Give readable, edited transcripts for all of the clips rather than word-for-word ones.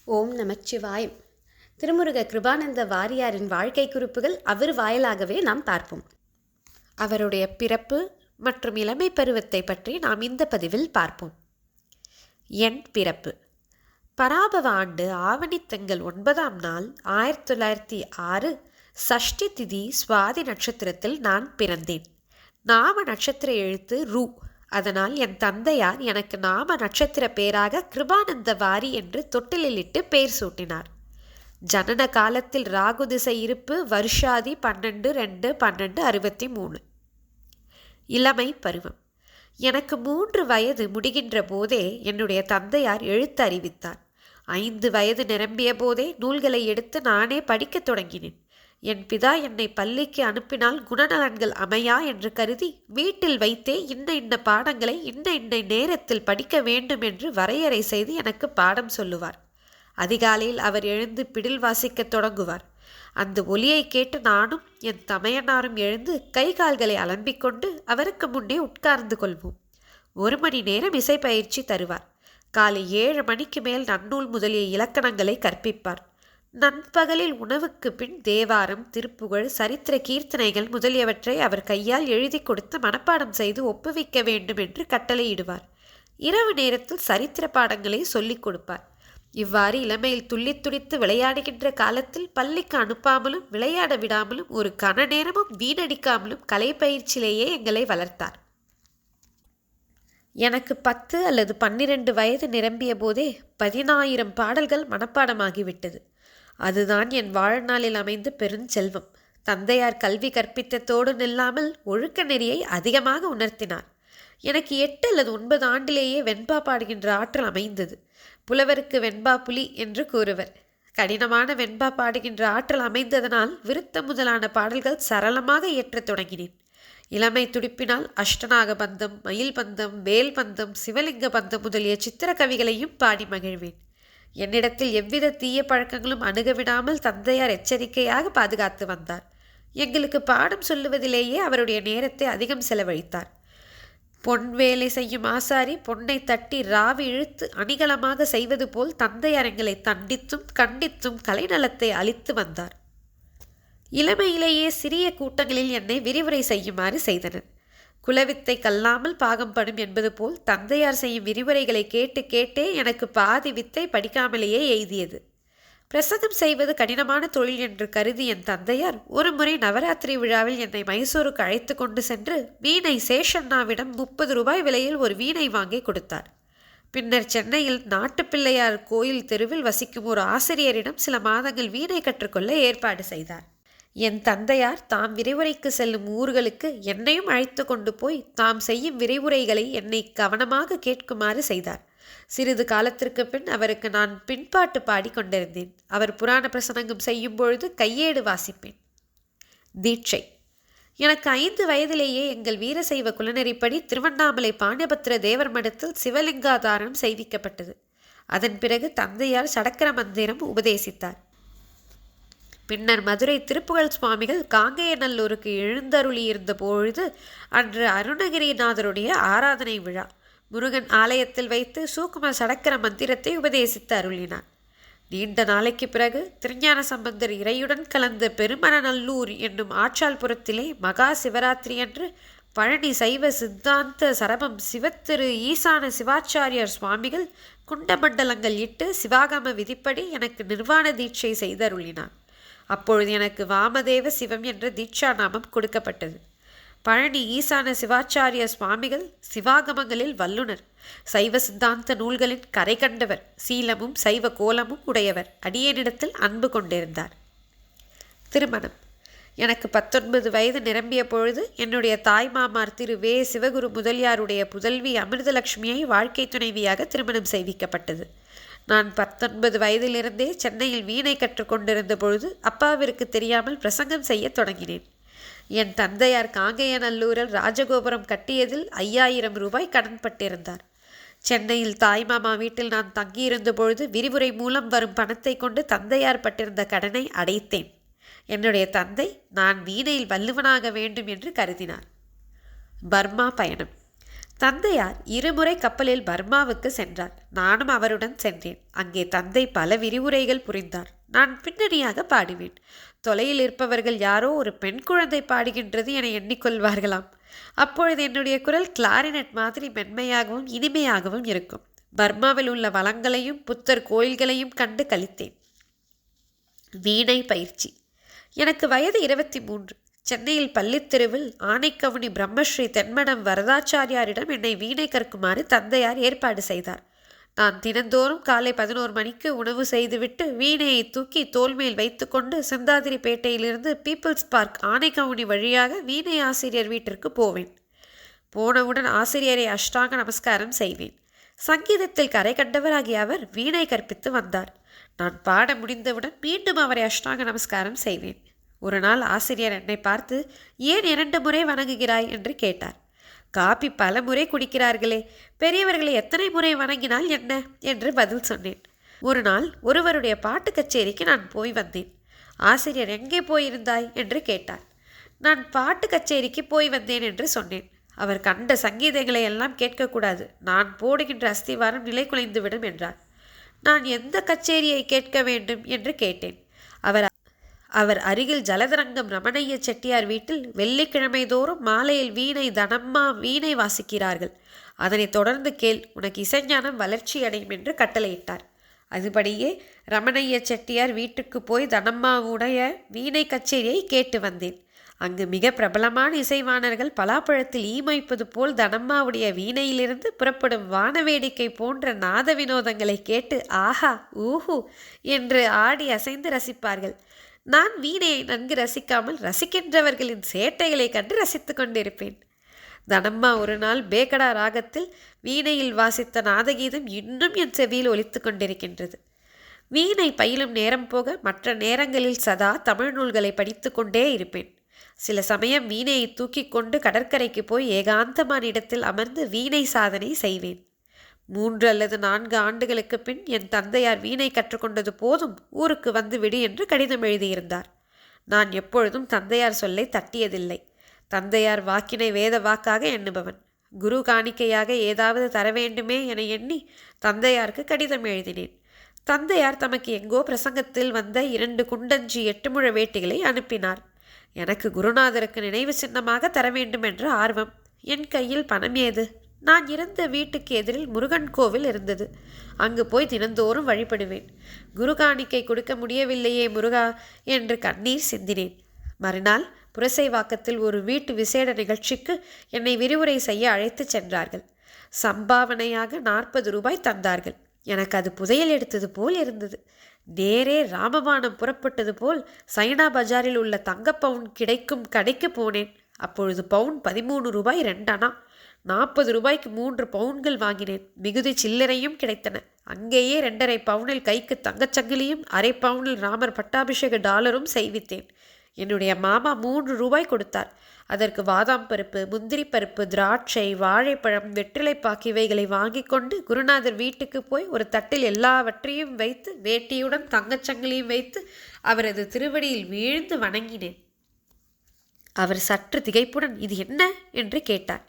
ஓம் நமச்சிவாய். திருமுருக கிருபானந்த வாரியாரின் வாழ்க்கை குறிப்புகள் அவர் வாயிலாகவே நாம் பார்ப்போம். அவருடைய பிறப்பு மற்றும் இளமை பருவத்தை பற்றி நாம் இந்த பதிவில் பார்ப்போம். என் பிறப்பு. பராபவ ஆண்டு ஆவணி திங்கள் 9ஆம் நாள் 1906 சஷ்டி திதி சுவாதி நட்சத்திரத்தில் நான் பிறந்தேன். நாம நட்சத்திர எழுத்து ரு. அதனால் என் தந்தையார் எனக்கு நாம நட்சத்திர பேராக கிருபானந்த வாரி என்று தொட்டிலிட்டு பேர் சூட்டினார். ஜனன காலத்தில் ராகு திசை இருப்பு வருஷாதி 12/2/1263. இளமை பருவம். எனக்கு 3 வயது முடிகின்ற போதே என்னுடைய தந்தையார் எழுத்து அறிவித்தார். 5 வயது நிரம்பிய போதே நூல்களை எடுத்து நானே படிக்கத் தொடங்கினேன். என் பிதா என்னை பள்ளிக்கு அனுப்பினால் குணநலன்கள் அமையா என்று கருதி வீட்டில் வைத்தே இன்ன பாடங்களை இன்ன நேரத்தில் படிக்க வேண்டும் என்று வரையறை செய்து எனக்கு பாடம் சொல்லுவார். அதிகாலையில் அவர் எழுந்து பிடில் வாசிக்கத் தொடங்குவார். அந்த ஒலியை கேட்டு நானும் என் தமையனாரும் எழுந்து கை கால்களை அலம்பிக்கொண்டு அவருக்கு முன்னே உட்கார்ந்து கொள்வோம். 1 மணி நேரம் இசை பயிற்சி தருவார். காலை 7 மணிக்கு மேல் நன்னூல் முதலிய இலக்கணங்களை கற்பிப்பார். நண்பகலில் உணவுக்கு பின் தேவாரம், திருப்புகழ், சரித்திர கீர்த்தனைகள் முதலியவற்றை அவர் கையால் எழுதி கொடுத்து மனப்பாடம் செய்து ஒப்புவிக்க வேண்டும் என்று கட்டளையிடுவார். இரவு நேரத்தில் சரித்திர பாடங்களை சொல்லிக் கொடுப்பார். இவ்வாறு இளமையில் துள்ளித் துடித்து விளையாடுகின்ற காலத்தில் பள்ளிக்கு அனுப்பாமலும் விளையாட விடாமலும் ஒரு கண நேரமும் வீணடிக்காமலும் கலை பயிற்சியிலேயே எங்களை வளர்த்தார். எனக்கு 10 அல்லது 12 வயது நிரம்பிய போதே 10,000 பாடல்கள் மனப்பாடமாகிவிட்டது. அதுதான் என் வாழ்நாளில் அமைந்த பெருஞ்செல்வம். தந்தையார் கல்வி கற்பித்ததோடு நில்லாமல் ஒழுக்க நெறியை அதிகமாக உணர்த்தினார். எனக்கு 8 அல்லது 9 ஆண்டிலேயே வெண்பா பாடுகின்ற ஆற்றல் அமைந்தது. புலவருக்கு வெண்பா புலி என்று கூறுவர். கடினமான வெண்பா பாடுகின்ற ஆற்றல் அமைந்ததனால் விருத்த முதலான பாடல்கள் சரளமாக இயற்றத் தொடங்கினேன். இளமை துடிப்பினால் அஷ்டநாக பந்தம், மயில் பந்தம், வேல் பந்தம், சிவலிங்க பந்தம் முதலிய சித்திர கவிகளையும் பாடி மகிழ்வேன். என்னிடத்தில் எவ்வித தீய பழக்கங்களும் அணுகவிடாமல் தந்தையார் எச்சரிக்கையாக பாதுகாத்து வந்தார். எங்களுக்கு பாடம் சொல்லுவதிலேயே அவருடைய நேரத்தை அதிகம் செலவழித்தார். பொன் வேலை செய்யும் ஆசாரி பொன்னை தட்டி ராவி இழுத்து அணிகலமாக செய்வது போல் தந்தையார் எங்களை தண்டித்தும் கண்டித்தும் கலைநலத்தை அளித்து வந்தார். இளமையிலேயே சிறிய கூட்டங்களில் என்னை விரிவுரை செய்யுமாறு செய்தனர். குலவித்தை கல்லாமல் பாகம் படும் என்பது போல் தந்தையார் செய்யும் விரிவுரைகளை கேட்டு கேட்டே எனக்கு பாதி வித்தை படிக்காமலேயே எய்தியது. பிரசங்கம் செய்வது கடினமான தொழில் என்று கருதி என் தந்தையார் ஒரு முறை நவராத்திரி விழாவில் என்னை மைசூருக்கு அழைத்து கொண்டு சென்று வீணை சேஷண்ணாவிடம் 30 ரூபாய் விலையில் ஒரு வீணை வாங்கி கொடுத்தார். பின்னர் சென்னையில் நாட்டுப்பிள்ளையார் கோயில் தெருவில் வசிக்கும் ஒரு ஆசிரியரிடம் சில மாதங்கள் வீணை கற்றுக்கொள்ள ஏற்பாடு செய்தார். என் தந்தையார் தாம் விரிவுரைக்கு செல்லும் ஊர்களுக்கு என்னையும் அழைத்து கொண்டு போய் தாம் செய்யும் விரிவுரைகளை என்னை கவனமாக கேட்குமாறு செய்தார். சிறிது காலத்திற்கு பின் அவருக்கு நான் பின்பாட்டு பாடி கொண்டிருந்தேன். அவர் புராண பிரசனங்கம் செய்யும் பொழுது கையேடு வாசிப்பேன். தீட்சை. எனக்கு 5 வயதிலேயே எங்கள் வீரசைவ குலநெறிப்படி திருவண்ணாமலை பாண்டியபத்திர தேவர் மடத்தில் சிவலிங்காதாரம் செய்விக்கப்பட்டது. அதன் பிறகு தந்தையார் சடக்கர மந்திரம் உபதேசித்தார். பின்னர் மதுரை திருப்புகழ் சுவாமிகள் காங்கேயநல்லூருக்கு எழுந்தருளியிருந்த பொழுது அன்று அருணகிரிநாதருடைய ஆராதனை விழா. முருகன் ஆலயத்தில் வைத்து சூக்கும சடக்கர மந்திரத்தை உபதேசித்து அருளினார். நீண்ட நாளைக்கு பிறகு திருஞான சம்பந்தர் இறையுடன் கலந்த பெருமநல்லூர் என்னும் ஆற்றாள்புரத்திலே மகா சிவராத்திரி அன்று பழனி சைவ சித்தாந்த சரபம் சிவத்திரு ஈசான சிவாச்சாரியார் சுவாமிகள் குண்டமண்டலங்கள் இட்டு சிவாகம விதிப்படி எனக்கு நிர்வாண தீட்சை செய்தருளினார். அப்பொழுது எனக்கு வாமதேவ சிவம் என்ற தீட்சா நாமம் கொடுக்கப்பட்டது. பழனி ஈசான சிவாச்சாரிய சுவாமிகள் சிவாகமங்களில் வல்லுனர். சைவ சித்தாந்த நூல்களின் கரை கண்டவர். சீலமும் சைவ கோலமும் உடையவர். அடியேனிடத்தில் அன்பு கொண்டிருந்தார். திருமணம். எனக்கு 19 வயது நிரம்பிய பொழுது என்னுடைய தாய் மாமார் திரு வே சிவகுரு முதலியாருடைய புதல்வி அமிர்தலட்சுமியை வாழ்க்கை துணைவியாக திருமணம் செய்விக்கப்பட்டது. நான் 19 வயதிலிருந்தே சென்னையில் வீணை கற்றுக்கொண்டிருந்த பொழுது அப்பாவிற்கு தெரியாமல் பிரசங்கம் செய்ய தொடங்கினேன். என் தந்தையார் காங்கேயநல்லூரில் ராஜகோபுரம் கட்டியதில் 5,000 ரூபாய் கடன்பட்டிருந்தார். சென்னையில் தாய்மாமா வீட்டில் நான் தங்கியிருந்த பொழுது விரிவுரை மூலம் வரும் பணத்தை கொண்டு தந்தையார் பட்டிருந்த கடனை அடைத்தேன். என்னுடைய தந்தை நான் வீணையில் வல்லுவனாக வேண்டும் என்று கருதினார். பர்மா பயணம். தந்தையார் இருமுறை கப்பலில் பர்மாவுக்கு சென்றார். நானும் அவருடன் சென்றேன். அங்கே தந்தை பல விரிவுரைகள் புரிந்தார். நான் பின்னணியாக பாடுவேன். தொலையில் இருப்பவர்கள் யாரோ ஒரு பெண் குழந்தை பாடுகின்றது என எண்ணிக்கொள்வார்களாம். அப்பொழுது என்னுடைய குரல் கிளாரினட் மாதிரி மென்மையாகவும் இனிமையாகவும் இருக்கும். பர்மாவில் உள்ள வளங்களையும் புத்தர் கோயில்களையும் கண்டு கழித்தேன். வீணை பயிற்சி. எனக்கு வயது 23. சென்னையில் பள்ளித்தெருவில் ஆனைக்கவுனி பிரம்மஸ்ரீ தென்மடம் வரதாச்சாரியாரிடம் என்னை வீணை கற்குமாறு தந்தையார் ஏற்பாடு செய்தார். நான் தினந்தோறும் காலை 11 மணிக்கு உணவு செய்துவிட்டு வீணையை தூக்கி தோல்மேல் வைத்து கொண்டு சிந்தாதிரிப்பேட்டையிலிருந்து பீப்புள்ஸ் பார்க் ஆனைக்கவுனி வழியாக வீணை ஆசிரியர் வீட்டிற்கு போவேன். போனவுடன் ஆசிரியரை அஷ்டாங்க நமஸ்காரம் செய்வேன். சங்கீதத்தில் கரை கண்டவராகிய அவர் வீணை கற்பித்து வந்தார். நான் பாட முடிந்தவுடன் மீண்டும் அவரை அஷ்டாங்க நமஸ்காரம் செய்வேன். ஒரு நாள் ஆசிரியர் என்னை பார்த்து, ஏன் 2 முறை வணங்குகிறாய் என்று கேட்டார். காபி பல முறை குடிக்கிறார்களே, பெரியவர்களை எத்தனை முறை வணங்கினால் என்ன என்று பதில் சொன்னேன். ஒரு நாள் ஒருவருடைய பாட்டு கச்சேரிக்கு நான் போய் வந்தேன். ஆசிரியர் எங்கே போயிருந்தாய் என்று கேட்டார். நான் பாட்டு கச்சேரிக்கு போய் வந்தேன் என்று சொன்னேன். அவர் கண்ட சங்கீதங்களை எல்லாம் கேட்கக்கூடாது, நான் போடுகின்ற அஸ்திவாரம் நிலை குலைந்துவிடும் என்றார். நான் எந்த கச்சேரியை கேட்க வேண்டும் என்று கேட்டேன். அவர் அருகில் ஜலதரங்கம் ரமணைய செட்டியார் வீட்டில் வெள்ளிக்கிழமை தோறும் மாலையில் வீணை தனம்மா வீணை வாசிக்கிறார்கள், அதனை தொடர்ந்து கேள், உனக்கு இசைஞானம் வளர்ச்சி அடையும் என்று கட்டளையிட்டார். அதுபடியே ரமணைய செட்டியார் வீட்டுக்கு போய் தனம்மாவுடைய வீணை கச்சேரியை கேட்டு வந்தேன். அங்கு மிக பிரபலமான இசைவாணர்கள் பலாப்பழத்தில் ஈமைப்பது போல் தனம்மாவுடைய வீணையிலிருந்து புறப்படும் வானவேடிக்கை போன்ற நாத வினோதங்களை கேட்டு ஆஹா ஊஹு என்று ஆடி அசைந்து ரசிப்பார்கள். நான் வீணையை நன்கு ரசிக்காமல் ரசிக்கின்றவர்களின் சேட்டைகளை கண்டு ரசித்து கொண்டிருப்பேன். தனம்மா ஒரு நாள் பேகடா ராகத்தில் வீணையில் வாசித்த நாதகீதம் இன்னும் என் செவியில் ஒலித்து கொண்டிருக்கின்றது. வீணை பயிலும் நேரம் போக மற்ற நேரங்களில் சதா தமிழ் நூல்களை படித்து கொண்டே இருப்பேன். சில சமயம் வீணையை தூக்கி கொண்டு கடற்கரைக்கு போய் ஏகாந்தமான இடத்தில் அமர்ந்து வீணை சாதனை செய்வேன். 3 அல்லது 4 ஆண்டுகளுக்கு பின் என் தந்தையார் வீணை கற்றுக்கொண்டது போதும், ஊருக்கு வந்து விடு என்று கடிதம் எழுதியிருந்தார். நான் எப்பொழுதும் தந்தையார் சொல்லை தட்டியதில்லை. தந்தையார் வாக்கினை வேத வாக்காக எண்ணுபவன். குரு காணிக்கையாக ஏதாவது தர வேண்டுமே என எண்ணி தந்தையாருக்கு கடிதம் எழுதினேன். தந்தையார் தமக்கு எங்கோ பிரசங்கத்தில் வந்த 2 குண்டஞ்சி 8 முழ வேட்டிகளை அனுப்பினார். எனக்கு குருநாதருக்கு நினைவு சின்னமாக தர வேண்டும் என்ற ஆர்வம். என் கையில் பணம் ஏது? நான் இருந்த வீட்டுக்கு எதிரில் முருகன் கோவில் இருந்தது. அங்கு போய் தினந்தோறும் வழிபடுவேன். குரு காணிக்கை கொடுக்க முடியவில்லையே முருகா என்று கண்ணீர் சிந்தினேன். மறுநாள் புரசைவாக்கத்தில் ஒரு வீட்டு விசேட நிகழ்ச்சிக்கு என்னை விரிவுரை செய்ய அழைத்து சென்றார்கள். சம்பாவனையாக 40 ரூபாய் தந்தார்கள். எனக்கு அது புதையல் எடுத்தது போல் இருந்தது. நேரே ராமபானம் புறப்பட்டது போல் சைனா பஜாரில் உள்ள தங்க பவுன் கிடைக்கும் கடைக்கு போனேன். அப்பொழுது பவுன் 13 ரூபாய் 2 அணா. 40 ரூபாய்க்கு 3 பவுன்கள் வாங்கினேன். மிகுதி சில்லறையும் கிடைத்தன. அங்கேயே 2.5 பவுனில் கைக்கு தங்கச்சங்கிலியும் 1/2 பவுனில் ராமர் பட்டாபிஷேக டாலரும் செய்வித்தேன். என்னுடைய மாமா 3 ரூபாய் கொடுத்தார். அதற்கு பாதாம் பருப்பு, முந்திரி பருப்பு, திராட்சை, வாழைப்பழம், வெற்றிலைப்பாக்கு இவைகளை வாங்கி கொண்டு குருநாதர் வீட்டுக்கு போய் ஒரு தட்டில் எல்லாவற்றையும் வைத்து வேட்டியுடன் தங்கச்சங்கிலியும் வைத்து அவரது திருவடியில் வீழ்ந்து வணங்கினேன். அவர் சற்று திகைப்புடன் இது என்ன என்று கேட்டார்.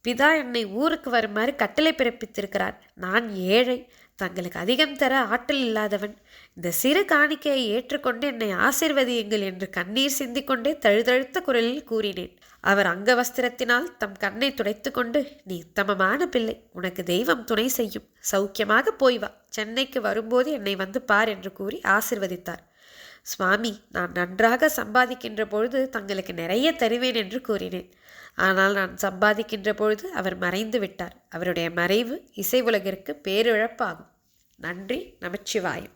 பிதா என்னை ஊருக்கு வருமாறு கட்டளை பிறப்பித்திருக்கிறார். நான் ஏழை, தங்களுக்கு அதிகம் தர ஆற்றல் இல்லாதவன். இந்த சிறு காணிக்கையை ஏற்றுக்கொண்டு என்னை ஆசீர்வதியுங்கள் என்று கண்ணீர் சிந்திக்கொண்டே தழுதழுத்த குரலில் கூறினேன். அவர் அங்கவஸ்திரத்தினால் தம் கண்ணை துடைத்து கொண்டு, நீ உத்தமமான பிள்ளை, உனக்கு தெய்வம் துணை செய்யும், சௌக்கியமாக போய் வா, சென்னைக்கு வரும்போது என்னை வந்து பார் என்று கூறி ஆசிர்வதித்தார். சுவாமி, நான் நன்றாக சம்பாதிக்கின்ற பொழுது தங்களுக்கு நிறைய தருவேன் என்று கூறினேன். ஆனால் நான் சம்பாதிக்கின்ற பொழுது அவர் மறைந்து விட்டார். அவருடைய மறைவு இசை உலகிற்கு பேரிழப்பாகும். நன்றி. நமச்சிவாயம்.